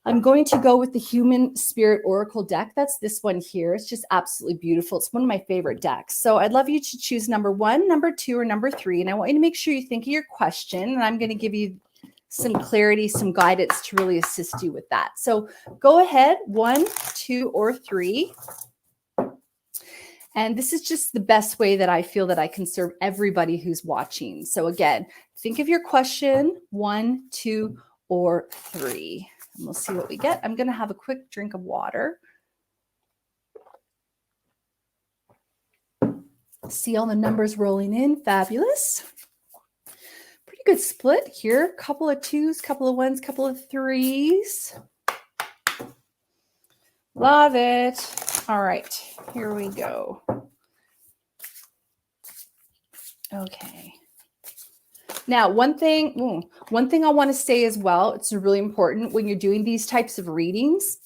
I'm going to go with the Human Spirit Oracle deck. That's this one here. It's just absolutely beautiful. It's one of my favorite decks. So I'd love you to choose number 1, number 2, or number 3. And I want you to make sure you think of your question. And I'm going to give you some clarity, some guidance to really assist you with that. So go ahead, 1, 2, or 3. And this is just the best way that I feel that I can serve everybody who's watching. So again, think of your question, 1, 2, or 3. And we'll see what we get. I'm going to have a quick drink of water. See all the numbers rolling in. Fabulous. Pretty good split here. Couple of 2s, couple of 1s, couple of 3s. Love it. All right, here we go. Okay. Now, one thing I want to say as well, it's really important when you're doing these types of readings,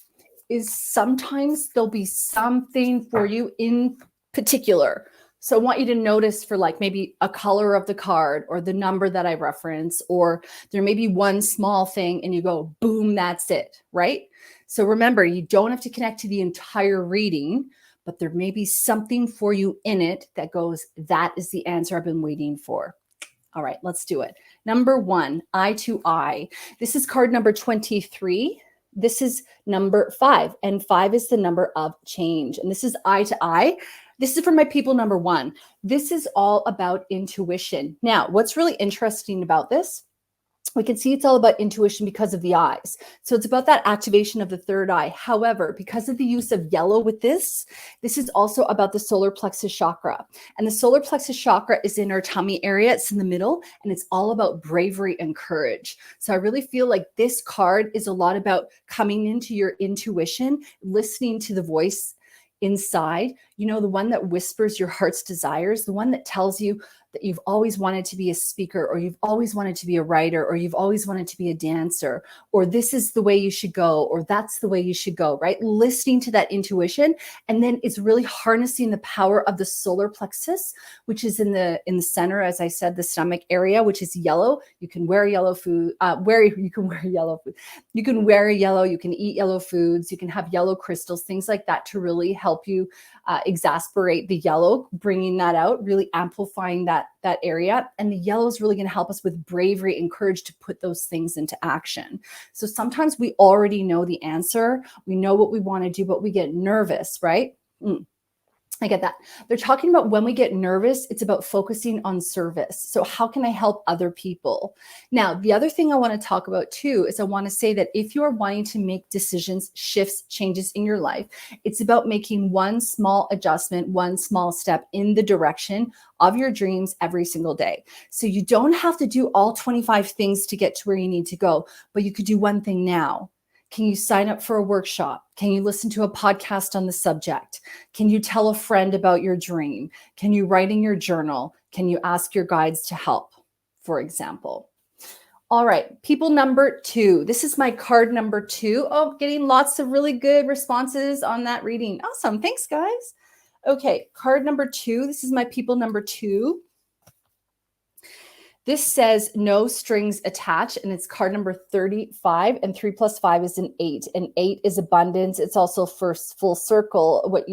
is sometimes there'll be something for you in particular. So I want you to notice for like maybe a color of the card or the number that I reference, or there may be one small thing and you go, boom, that's it, right? So remember, you don't have to connect to the entire reading, but there may be something for you in it that goes, that is the answer I've been waiting for. All right, let's do it. Number 1, eye to eye. This is card number 23. This is number 5, and 5 is the number of change. And this is eye to eye. This is for my people number 1. This is all about intuition. Now, what's really interesting about this, we can see it's all about intuition because of the eyes. So it's about that activation of the third eye. However, because of the use of yellow with this is also about the solar plexus chakra. And the solar plexus chakra is in our tummy area. It's in the middle, and it's all about bravery and courage. So I really feel like this card is a lot about coming into your intuition, listening to the voice inside, the one that whispers your heart's desires, the one that tells you that you've always wanted to be a speaker, or you've always wanted to be a writer, or you've always wanted to be a dancer, or this is the way you should go, or that's the way you should go, right? Listening to that intuition. And then it's really harnessing the power of the solar plexus, which is in the center, as I said, the stomach area, which is yellow. You can wear yellow food, you can wear yellow food. You can wear yellow, you can eat yellow foods, you can have yellow crystals, things like that to really help you exasperate the yellow, bringing that out, really amplifying that area. And the yellow is really going to help us with bravery and courage to put those things into action. So sometimes we already know the answer. We know what we want to do, but we get nervous, right? I get that. They're talking about when we get nervous, it's about focusing on service. So how can I help other people? Now, the other thing I want to talk about too is I want to say that if you are wanting to make decisions, shifts, changes in your life, it's about making one small adjustment, one small step in the direction of your dreams every single day. So you don't have to do all 25 things to get to where you need to go, but you could do one thing now. Can you sign up for a workshop? Can you listen to a podcast on the subject? Can you tell a friend about your dream? Can you write in your journal? Can you ask your guides to help, for example? All right, people number 2. This is my card number 2. Oh, getting lots of really good responses on that reading. Awesome. Thanks, guys. Okay, card number 2. This is my people number 2. This says no strings attached, and it's card number 35, and 3 plus 5 is an 8, and 8 is abundance. It's also first full circle. What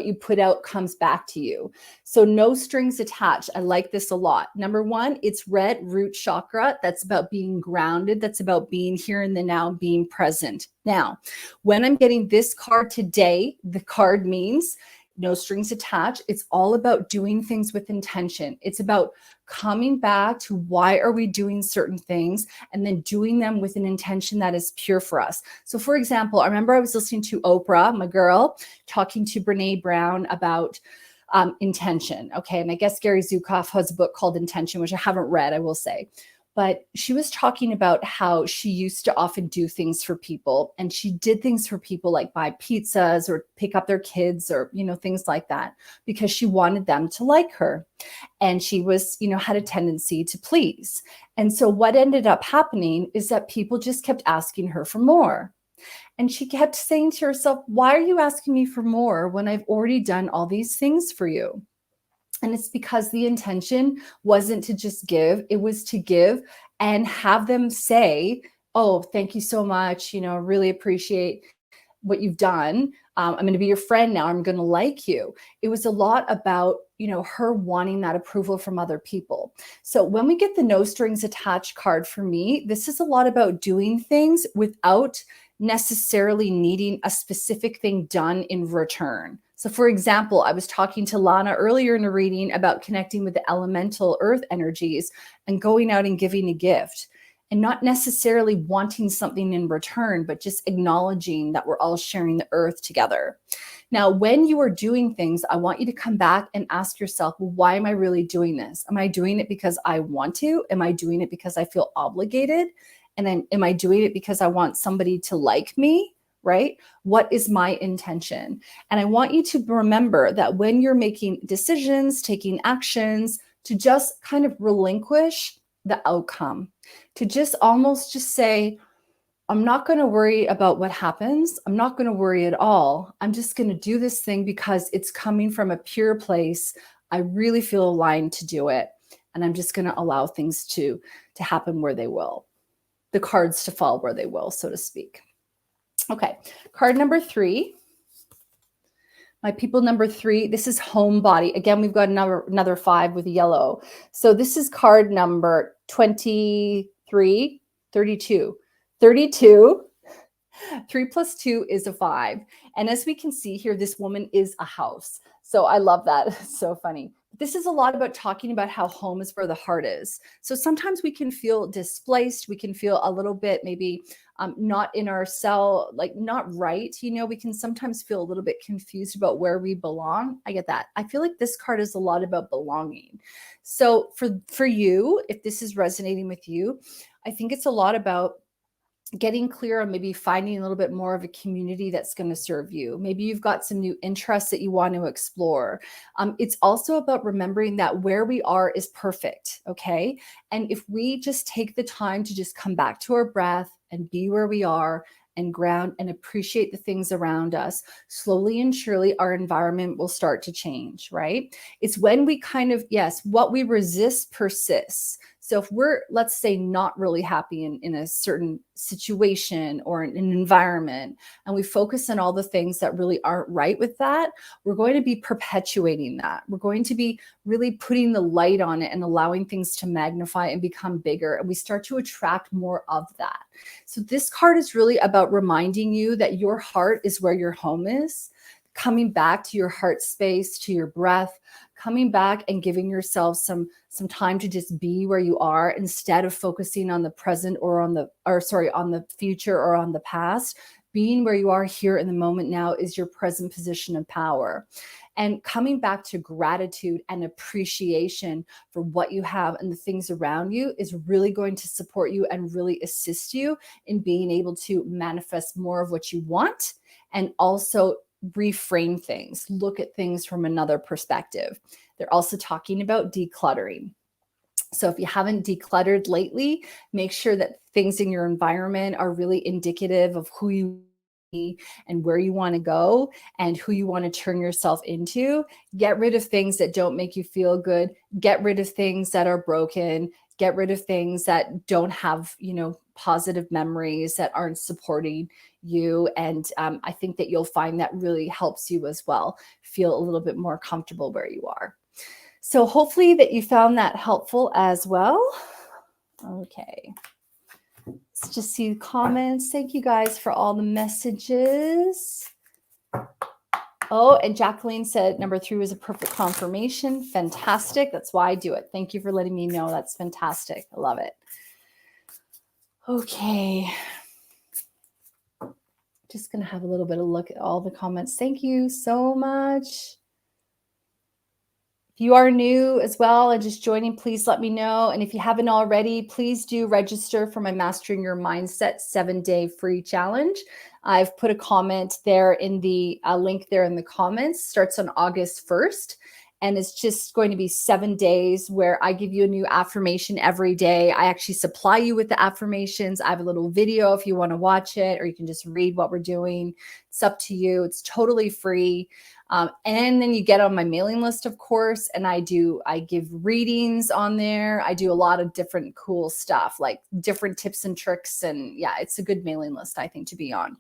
you put out comes back to you. So no strings attached. I like this a lot. Number 1, it's red root chakra. That's about being grounded. That's about being here in the now, being present. Now, when I'm getting this card today, the card means no strings attached. It's all about doing things with intention. It's about coming back to why are we doing certain things, and then doing them with an intention that is pure for us. So for example, I remember I was listening to Oprah, my girl, talking to Brene Brown about intention. Okay. And I guess Gary Zukav has a book called Intention, which I haven't read, I will say. But she was talking about how she used to often do things for people, and she did things for people like buy pizzas or pick up their kids or, things like that, because she wanted them to like her. And she was, had a tendency to please. And so what ended up happening is that people just kept asking her for more. And she kept saying to herself, why are you asking me for more when I've already done all these things for you? And it's because the intention wasn't to just give, it was to give and have them say, oh, thank you so much. Really appreciate what you've done. I'm going to be your friend now. I'm going to like you. It was a lot about, her wanting that approval from other people. So when we get the no strings attached card for me, this is a lot about doing things without necessarily needing a specific thing done in return. So for example, I was talking to Lana earlier in a reading about connecting with the elemental earth energies and going out and giving a gift, and not necessarily wanting something in return, but just acknowledging that we're all sharing the earth together. Now, when you are doing things, I want you to come back and ask yourself, well, why am I really doing this? Am I doing it because I want to? Am I doing it because I feel obligated? And then am I doing it because I want somebody to like me? Right? What is my intention? And I want you to remember that when you're making decisions, taking actions, to just kind of relinquish the outcome, to just almost just say, I'm not going to worry about what happens. I'm not going to worry at all. I'm just going to do this thing because it's coming from a pure place. I really feel aligned to do it. And I'm just going to allow things to happen where they will, the cards to fall where they will, so to speak. Okay, card number 3. My people number 3, this is homebody. Again, we've got another 5 with yellow. So this is card number 23, 32. 32, 3 plus 2 is a 5. And as we can see here, this woman is a house. So I love that. It's so funny. This is a lot about talking about how home is where the heart is. So sometimes we can feel displaced. We can feel a little bit maybe not in our cell, like not right. We can sometimes feel a little bit confused about where we belong. I get that. I feel like this card is a lot about belonging. So for you, if this is resonating with you, I think it's a lot about getting clear on maybe finding a little bit more of a community that's going to serve you. Maybe you've got some new interests that you want to explore. It's also about remembering that where we are is perfect, okay? And if we just take the time to just come back to our breath and be where we are and ground and appreciate the things around us, slowly and surely our environment will start to change, right? It's when we kind of, yes, what we resist persists. So if we're, let's say, not really happy in a certain situation or an environment, and we focus on all the things that really aren't right with that, we're going to be perpetuating that. We're going to be really putting the light on it and allowing things to magnify and become bigger. And we start to attract more of that. So this card is really about reminding you that your heart is where your home is, coming back to your heart space, to your breath, coming back and giving yourself some time to just be where you are instead of focusing on the present or on the future or on the past. Being where you are here in the moment now is your present position of power. And coming back to gratitude and appreciation for what you have and the things around you is really going to support you and really assist you in being able to manifest more of what you want, and also reframe things, look at things from another perspective. They're also talking about decluttering. So if you haven't decluttered lately, make sure that things in your environment are really indicative of who you be and where you want to go and who you want to turn yourself into. Get rid of things that don't make you feel good. Get rid of things that are broken. Get rid of things that don't have, positive memories, that aren't supporting you. And I think that you'll find that really helps you as well feel a little bit more comfortable where you are. So hopefully that you found that helpful as well. Okay. Let's just see the comments. Thank you guys for all the messages. Oh, and Jacqueline said number 3 was a perfect confirmation. Fantastic. That's why I do it. Thank you for letting me know. That's fantastic. I love it. Okay. Just going to have a little bit of look at all the comments. Thank you so much. If you are new as well and just joining, please let me know. And if you haven't already, please do register for my Mastering Your Mindset 7-day free challenge. I've put a comment there in the link there in the comments. Starts on August 1st. And it's just going to be 7 days where I give you a new affirmation every day. I actually supply you with the affirmations. I have a little video if you want to watch it, or you can just read what we're doing. It's up to you. It's totally free. And then you get on my mailing list, of course, and I give readings on there. I do a lot of different cool stuff, like different tips and tricks. And yeah, it's a good mailing list, I think, to be on.